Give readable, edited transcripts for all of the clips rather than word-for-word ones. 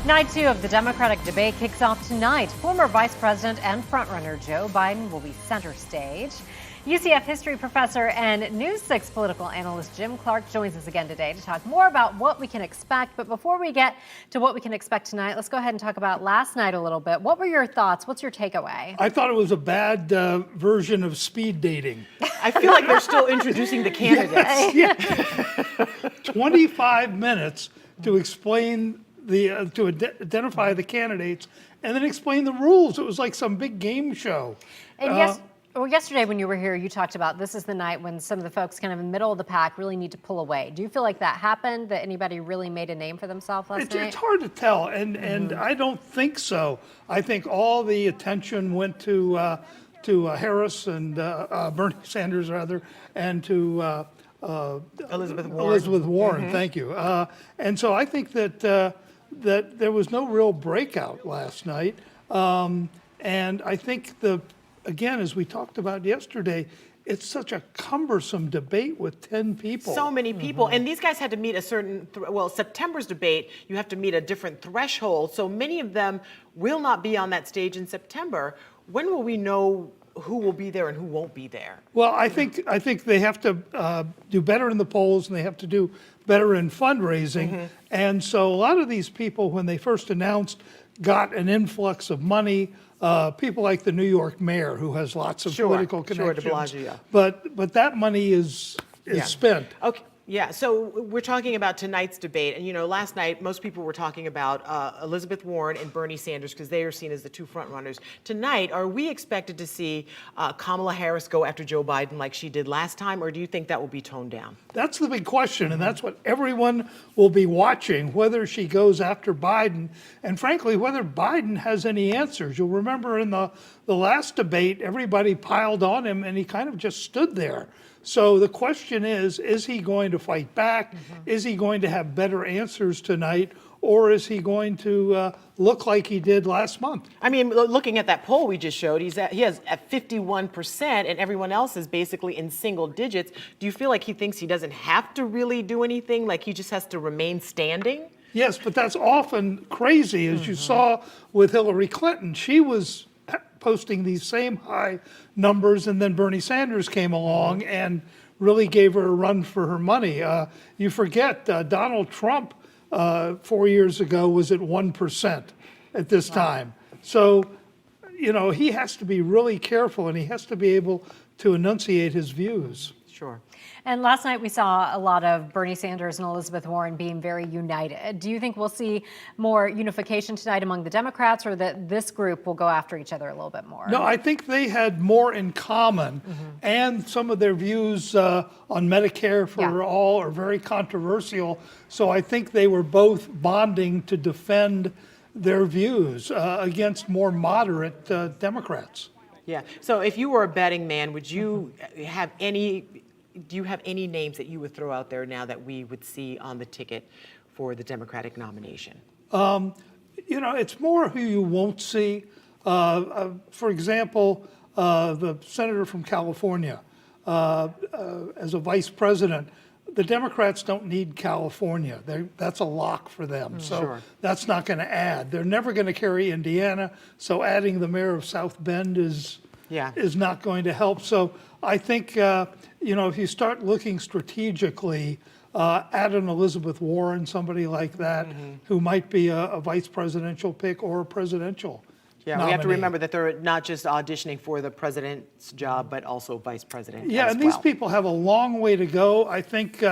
Night two of the Democratic debate kicks off tonight. Former Vice President and frontrunner Joe Biden will be center stage. UCF history professor and News 6 political analyst Jim Clark joins us again today to talk more about what we can expect. But before we get to what we can expect tonight, let's go ahead and talk about last night a little bit. What were your thoughts? What's your takeaway? I thought it was a bad version of speed dating. I feel like they're still introducing the candidates. Yeah. 25 minutes to explain to identify the candidates and then explain the rules. It was like some big game show. And yesterday when you were here, you talked about this is the night when some of the folks kind of in the middle of the pack really need to pull away. Do you feel like that happened, that anybody really made a name for themselves last night? It's hard to tell, and I don't think so. I think all the attention went to Harris and Bernie Sanders, rather, and to Elizabeth Warren. Thank you. And so I think that that there was no real breakout last night, and I think again, as we talked about yesterday, it's such a cumbersome debate with 10 people. So many people. And these guys had to meet a certain, September's debate, you have to meet a different threshold. So many of them will not be on that stage in September. When will we know who will be there and who won't be there? Well, I think they have to do better in the polls, and they have to do better in fundraising. And so a lot of these people, when they first announced, got an influx of money. People like the New York mayor, who has lots of political connections. De Blasio. But that money is spent. Okay. Yeah, so we're talking about tonight's debate. And, last night, most people were talking about Elizabeth Warren and Bernie Sanders because they are seen as the two front runners. Tonight, are we expected to see Kamala Harris go after Joe Biden like she did last time, or do you think that will be toned down? That's the big question, and that's what everyone will be watching, whether she goes after Biden, and frankly, whether Biden has any answers. You'll remember in the last debate, everybody piled on him, and he kind of just stood there. So the question is he going to fight back? Is he going to have better answers tonight? Or is he going to look like he did last month? I mean, looking at that poll we just showed, he has at 51%, and everyone else is basically in single digits. Do you feel like he thinks he doesn't have to really do anything, like he just has to remain standing? Yes, but that's often crazy, as you saw with Hillary Clinton. She was posting these same high numbers, and then Bernie Sanders came along and really gave her a run for her money. You forget Donald Trump 4 years ago was at 1% at this time. So, he has to be really careful, and he has to be able to enunciate his views. Sure. And last night we saw a lot of Bernie Sanders and Elizabeth Warren being very united. Do you think we'll see more unification tonight among the Democrats, or that this group will go after each other a little bit more? No, I think they had more in common, and some of their views on Medicare for all are very controversial. So I think they were both bonding to defend their views against more moderate Democrats. Yeah. So if you were a betting man, would you have do you have any names that you would throw out there now that we would see on the ticket for the Democratic nomination? It's more who you won't see. For example, the senator from California, as a vice president, the Democrats don't need California. That's a lock for them. So that's not going to add. They're never going to carry Indiana. So adding the mayor of South Bend is not going to help. So I think, if you start looking strategically, add an Elizabeth Warren, somebody like that, who might be a vice presidential pick or a presidential nominee. We have to remember that they're not just auditioning for the president's job, but also vice president These people have a long way to go. I think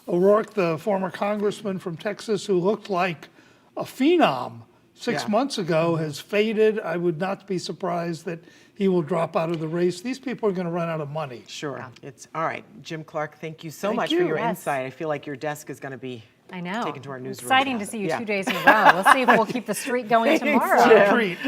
O'Rourke, the former congressman from Texas, who looked like a phenom 6 months ago, has faded. I would not be surprised that he will drop out of the race. These people are going to run out of money. Sure. Yeah. It's all right. Jim Clark, thank you so much for your insight. I feel like your desk is going to be taken to our newsroom. Exciting to see you 2 days in a row. Let's see if we'll keep the streak going tomorrow. It's a treat.